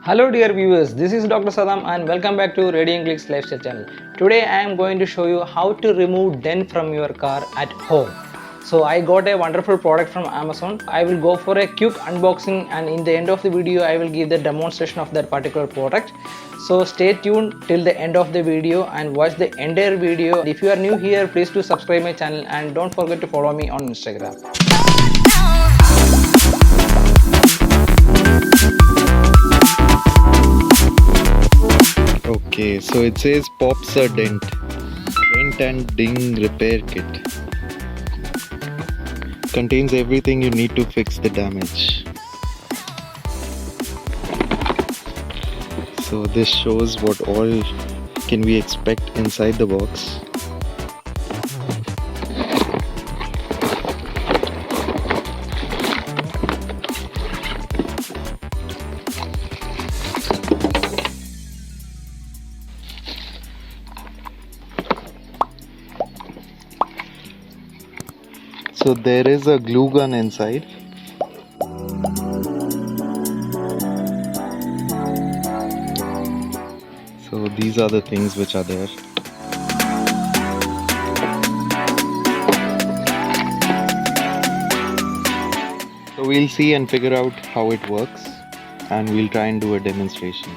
Hello dear viewers, this is Dr. Sadam and welcome back to Radiant Clicks Lifestyle channel. Today I am going to show you how to remove dent from your car at home. So I got a wonderful product from Amazon. I will go for a quick unboxing and in the end of the video I will give the demonstration of that particular product. So stay tuned till the end of the video and watch the entire video. If you are new here, please do subscribe my channel and don't forget to follow me on Instagram. Okay, so it says pops a dent and ding repair kit. Contains everything you need to fix the damage. So this shows what all can we expect inside the box. So there is a glue gun inside. So these are the things which are there. So we'll see and figure out how it works and we'll try and do a demonstration.